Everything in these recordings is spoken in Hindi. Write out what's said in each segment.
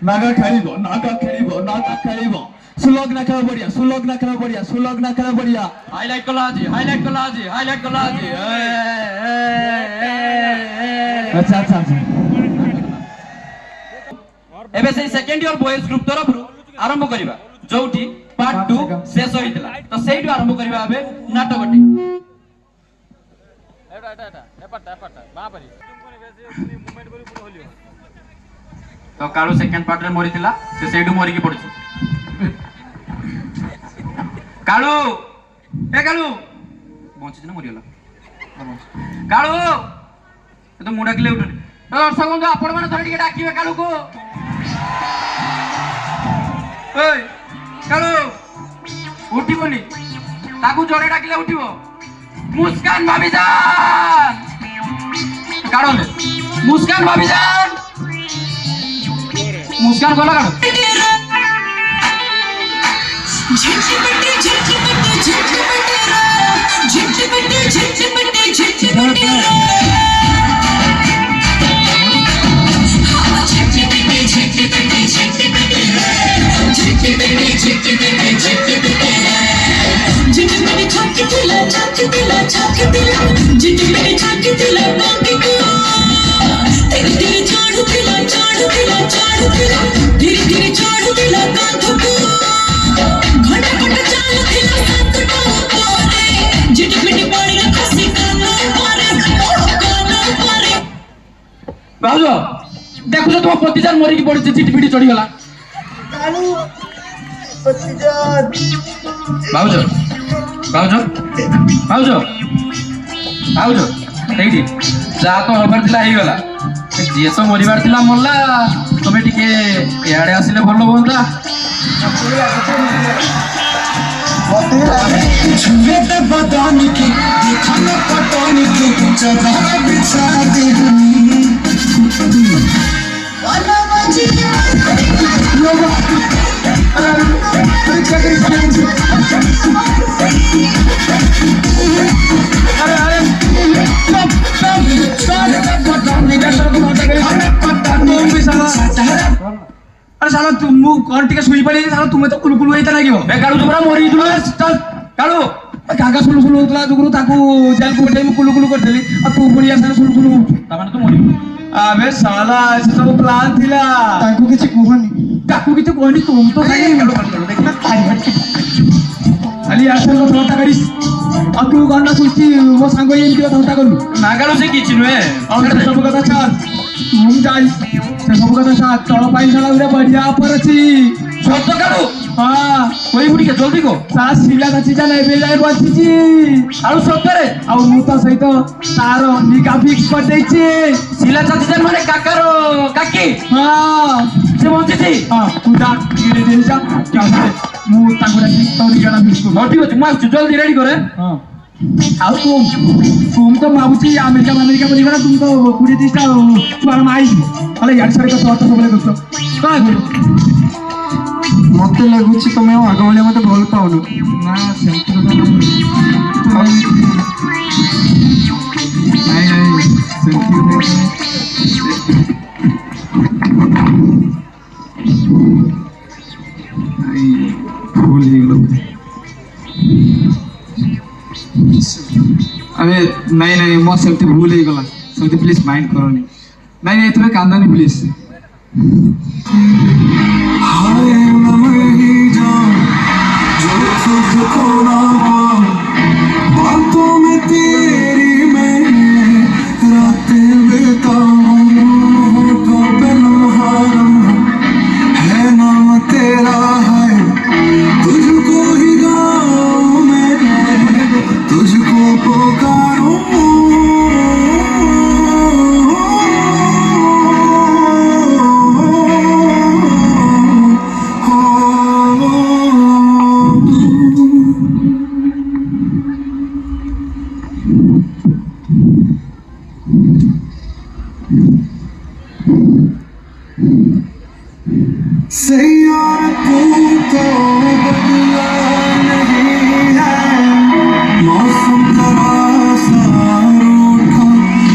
नागा खेलिब सुलग ना खेल बढ़िया हाईलाइट कला आज अच्छा एबे से सेकंड ईयर बॉयज ग्रुप तरफ आरंभ करिबा जोठी पार्ट 2 शेष होइतला तो सेइडु आरंभ करिबा एबे नाटकटी एपाटा बापरी तो कालू सेकंड पार्ट रे मरितला से सेइडु मरि की पड़छ कालू बंची ना मरिगला कालू तो मुंडा किले उठ दर्शक बंधु आपण माने थोड़ी के डाकिबे कालू को ओय कालू उठिबोनी ताकू जोरे डाकिले उठिबो मुस्कान भाभी जान काढो ले मुस्कान भाभी जान मुस्कान बोला काढो भाउजो देखो तुम प्रतिजान मरिकी पड़ी चिटिपिटी चढ़ी गला भाउजो देखी जहाँ तो हबार थिला ही गला जी तो मरिबार थिला मरला तमे टिके याडे आसिले भलो होंदा बदानी की खाना पटानी की जगह बिछा दे अरे साला तुम कौन टिके सुई पड़ी साला तुम्हें तो कुलकुल होई तना गियो बे कालू तुमरा मरि तुला चल कालू काका सुलु होतला जुगुरु ताकू जेल को टाइम कुलकुल करथली आ तू बुढ़िया साला सुलु तामाने तो मरि अबे साला ऐसे सब प्लान थिला ताकू किछि कुहनी ताकू किछि कोनी तुम तो खाली देख खाली आसे तो थोटा करिस आ तू गन्ना सुची मो सांग एमती थोटा करू नागालो से किछि नुए और सब कथा छाड़ तुम जाई से सब कथा छाड़ तळ पाइन साला उरे बढ़िया पर अछि शब्द कालू हां कोई बुढ़ी के जल्दी को साला सिला का चीजा नै बेजाय बचिची आलू शब्द रे आ मु तो सहित तार निका फिक्स कर देछि शिला चाची जन माने काकारो काकी हां से बंचिछि हां तू जा गिरे दे जा क्या से मु तांगुरा की तोरी जणा फिक्स कर ठीक अछि मु जल्दी रेडी करे हां आओ तुम तो माबुची अमेरिका बोली ना तुम तो 20-30टा छुआर माई अले यार सारे का तो सबले दोस्त का करू मते लागुची तमे आग वाले मते भल पाउनु ना सेंटर तो नहीं भूल ही गलो अबे नहीं मो सेमती भूल ही गला सेमती प्लीज माइंड करनी नहीं तुम्हें कांदानी प्लीज हाय मैं ही जान जो खुद को ना बातों में तेरी मैं रातें बिताऊं तो बेनहारम है नाम तेरा है तुझको ही गाऊं मैं तुझको पुकारूं सैयारा तुमको बदला नहीं है मौसम का सा रूठा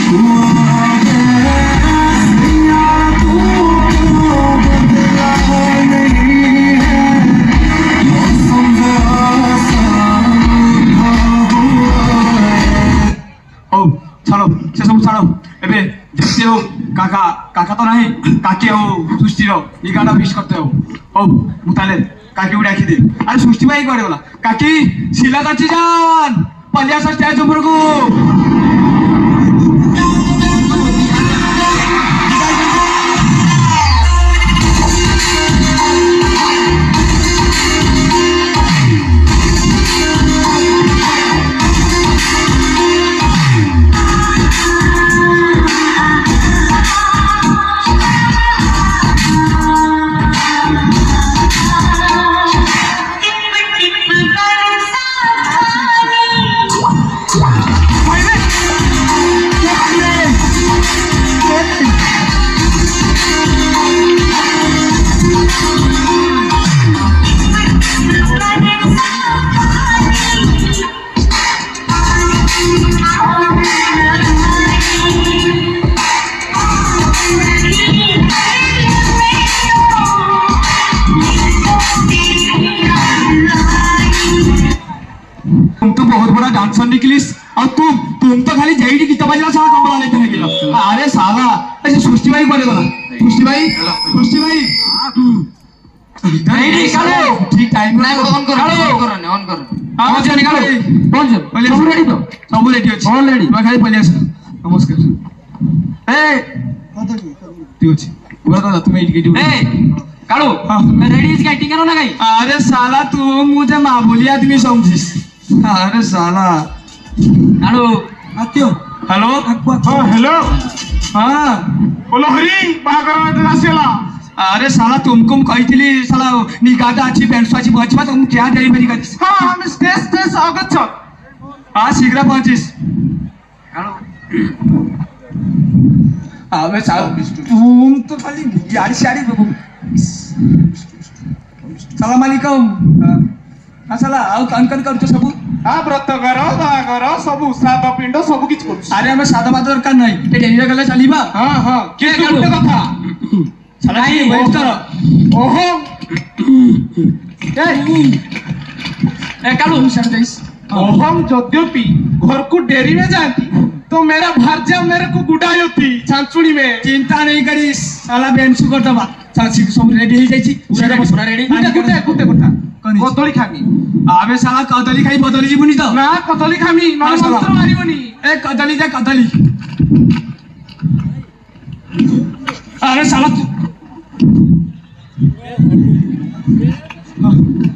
हुआ है सैयारा तुमको बदला से हो काका काका तो नहीं काके हो सृष्टि रो ये गाना मिस करते हो मुताले काकी उड़ा की दे अरे सृष्टि भाई करे बोला काकी शिला काची जान पलिया सा स्टेज ऊपर को तुम तो बहुत बड़ा डांसर निकलिस और तुम तो खाली जैडी गीत बजला साला कंबला लेते हैं गिलो अरे साला ऐसे सृष्टि भाई करे बोला सृष्टि भाई नहीं कालो ठीक टाइम नहीं ऑन करो ऑन करो हां चल निकालो कौन चल पहले सब रेडी तो सब रेडी ଅଛି ऑलरेडी मैं खाली पहले आस नमस्कार ए ठीक ଅଛି पूरा तो तुम एडिट ए कालो हाँ। रेडी इसकी एक्टिंग करो ना कहीं अरे साला तू मुझे मामूली आदमी समझिस अरे साला कालो आत्यो हेलो हां हेलो हाँ बोलो हरी बागर में आसेला अरे साला तुमको कहती साला निगादा अच्छी पैंट अच्छी बचवा तुम क्या डेलीवरी कर हां हम स्टेज आगत छ हाँ शीघ्र पहुंचिस कालो अबे साला तुम तो खाली यारी शारी सलाम अलैकुम हाँ साला आओ कान करतो सब हां व्रत करो बागर सब सादा पिंड सब किछ करछ अरे हमें सादा बात दरकार नहीं ये डेलीवरी करले चलीबा हां हां के किंतु करो? गोटे कथा साला ये वेट करो ओहो ए कालो ओहम यद्यपि घर को डेरी में जाती तो मेरा भार्या मेरे को गुडाई होती छांचुड़ी में चिंता नहीं करिस साला बेंसु कर दबा साला सब रेडी हो जाई पूरा रेडी गुटे कथा कौन है? कदली खामी आबे साला कदली खाई बदली जीवनी तो ना कदली खामी हाँ, नले साला। मंत्र मारिबनी ए कदली जा कदली अरे साला तू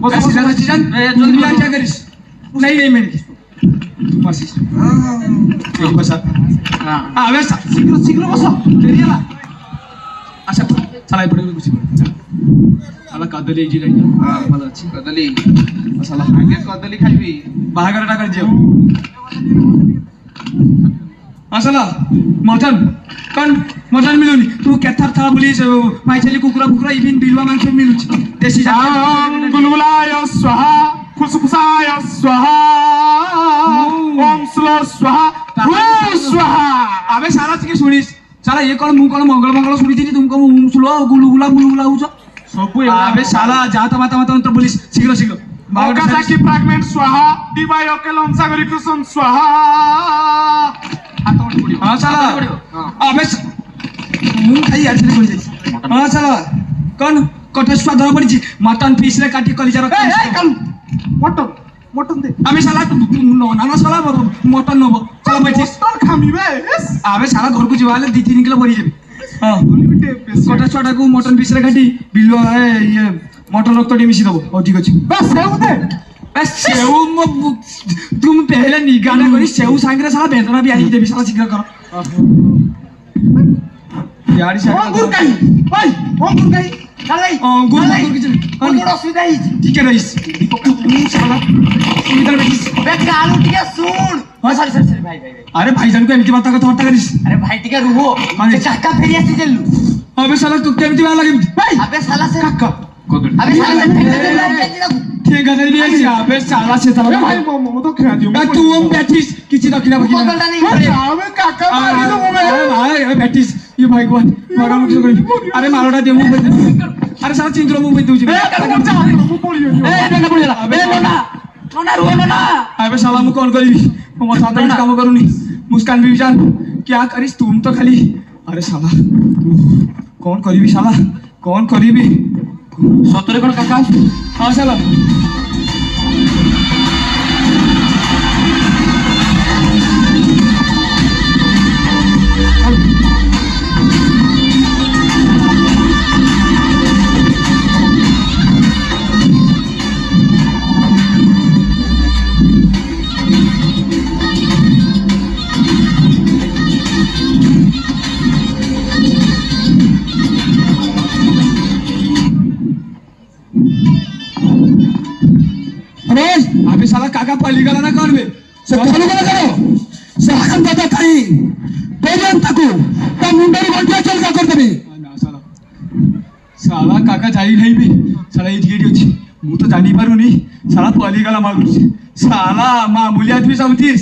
बस, ऐसी बस, ज्यादा बस। चीज़ जल्दी क्या क्या करिस नहीं मेरी बस बस हां अबे शीघ्र शीघ्र बस डेरी हला अच्छा साला ये पड़े कुछ साला कदली जी रही हां भलो अच्छी कदली साला आगे कदली खाइबी बाहर कर दियो असला मटन कौन मटन मिलुनी तू केथार था बोली माइछली कुकुरा कुकुरा इवन बिलवा मांस मिलुछ देसी ओम गुलगुलाय स्वाहा खुसखुसाय स्वाहा ओम स्लो स्वाहा हु स्वाहा अबे सारा के सुनिस साला ये कौन मुंह कौन मंगल मंगल सुनी थी तुमको मुंह सुलो गुलगुला हुछ सब अबे साला जाता माता माता तो पुलिस शीघ्र शीघ्र ओकाजाकी फ्रैगमेंट स्वाहा डिबाय ओकेलम सागरी कुसुम स्वाहा हां साला अबे मुंह खाई यार से बोल जाई हां साला कौन कटे स्वाद धरा पड़ी मटन पीस रे काटी कलिजा रख मटन मटन दे अबे साला ना साला मटन नबो साला बैठिस मटन खामी बे अबे साला घर को जीवाले 2-3 किलो भरी जेबी हां कटा छटा को मटन पीस रे काटी बिलो ये मटन रक्त मिसी दबो ओ ठीक अछि बस सेव दे सेव तुम पहले निगाना करी सेव सांगरे साला बेदना भी आई देबी साला शीघ्र कर यार से अंगूर कहीं भाई अंगूर कहीं चलाई अंगूर किछ कौन असुविधा ही ठीक है रईस साला इधर बैठिस बे कालू टिके सुन हां सॉरी भाई अरे भाईजान को एमती बात का थोड़ा करिस अरे भाई टिके रुहो माने ते काका फेरी आसी देलु अबे साला तू केमती वाला लगे भाई अबे साला से काका अबे साला से फेरी देलु ठीक है नहीं है अबे साला से ए साला भाई मो तो खा दियो तू हम बैठिस किछि दखिला बखिला बोतलटा नहीं अरे आवे काका मारी दो अरे मैं भाई बैठिस ये भाई कौन मारा मुझे कर अरे मारोटा दे मुंह पे अरे साला चिंद्रो मुंह पे दूजी ए काका जा मो पड़ी ए नोना पड़ी जाला ए नोना रुहो नोना अबे साला मु कौन करी मो साथ में काम करूनी मुस्कान भी जान क्या करिस तुम तो खाली अरे साला कौन करीबी साला कौन करीबी ସତରେ କଣ କାକା हाँ साला अबे साला काका पल्ली गला ना करबे ସେ କଣ କଣ କର ସେ ହାକାମ ଦାଦା କାହିଁ ବେଜନ ତାକୁ ତା ମୁଣ୍ଡରେ ଗଣ୍ଠିଆ ଚଲକା କରିଦେବି ना साला साला काका जाई नहीं बे साला ये गेडी अछि मु तो जानी पारुनी साला पल्ली गला मागुछि साला मामूली आदमी समझिस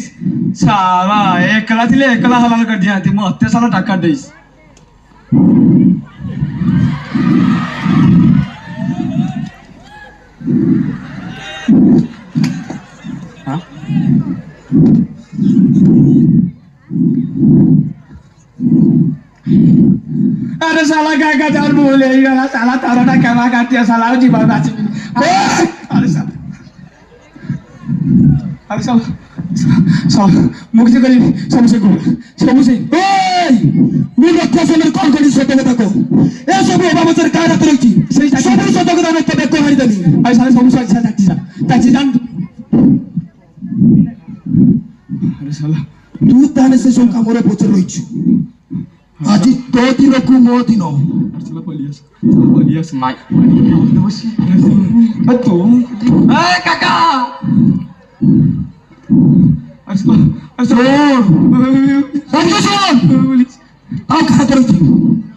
साला एकला थिले एकला हलाल कर दिया ते मते साला टाका देइस अरे साला काका चार बोले गला साला तारा ना केवा काटिया साला जीवा बाची अरे साला अरे साला साला मुझे करी सबसे गोल सबसे ओए मी रक्षा से मेरे कॉल करी सत्य कथा को ए सब बाबा सर काय रात रही सही सब सत्य कथा में तबे को मारी देनी आई साले सब सही ताची जान अरे साला तू ताने से सब कामरे पहुंच रही छु आज दो दिन को मो दिन अरे साला पलियास ମାଇ अरे तू ଏ କାକା अरे साला अरे साला संजय सुन आओ कहा करो थी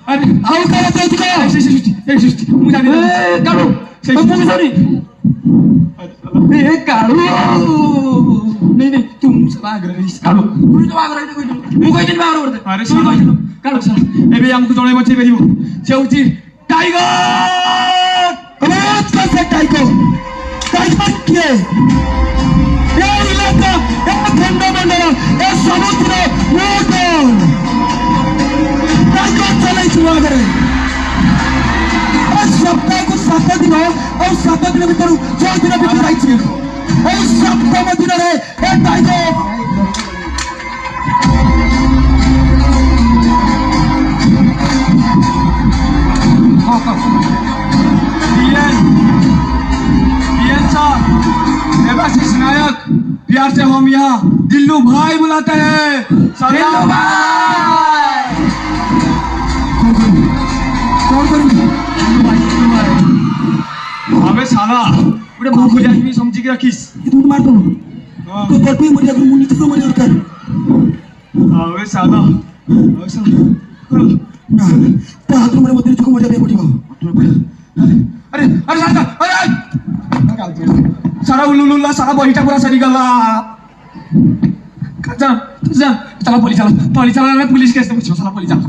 अरे आओ कहा करो थी का एक सृष्टि मु जानी ଏ କାଳୁ ସେଇ ମୁଁ ସରି अरे साला ଏ କାଳୁ नहीं नहीं तुम साला आग्रह रही କାଳୁ ତୁ ତ ବାହାଘର ହେଇତେ କହିଥିଲୁ ମୁଁ କହିଥିଲି ବାହାଘର କରିତେ अरे ତୁ साला କହିଥିଲୁ କାଳୁ ଏବେ ଆମକୁ ଜଣେ ବଞ୍ଚେଇ ପାରିବ ସେ ହଉଛି ଟାଇଗର कमाल का से टाइगर किए ये इलाका ये खंडा मंडल ये समुद्र मोटन टाइगर चले छुआ करे और सप्ताह को 7 दिन और 7 दिन भीतर 4 दिन भीतर आई छी और सप्ताह दिन रे ए टाइगर देवाशीष नायक प्यार से हम यहाँ दिल्लू भाई बुलाते हैं दिल्लू भाई कौन करेंगे अबे साला उड़े मामूली आदमी समझी के रखिस ये दूध मार दो हाँ। तो कट में मरिया मुंह नीचे को मरिया कर अबे साला ना तो हाथ में मत नीचे को मरिया बे पटिवा अरे अरे साला अरे सारा उल्लूल्ला सारा बहिटा पूरा सरी गला चल चल चला पुलिस चला ना पुलिस केस में साला पुलिस चला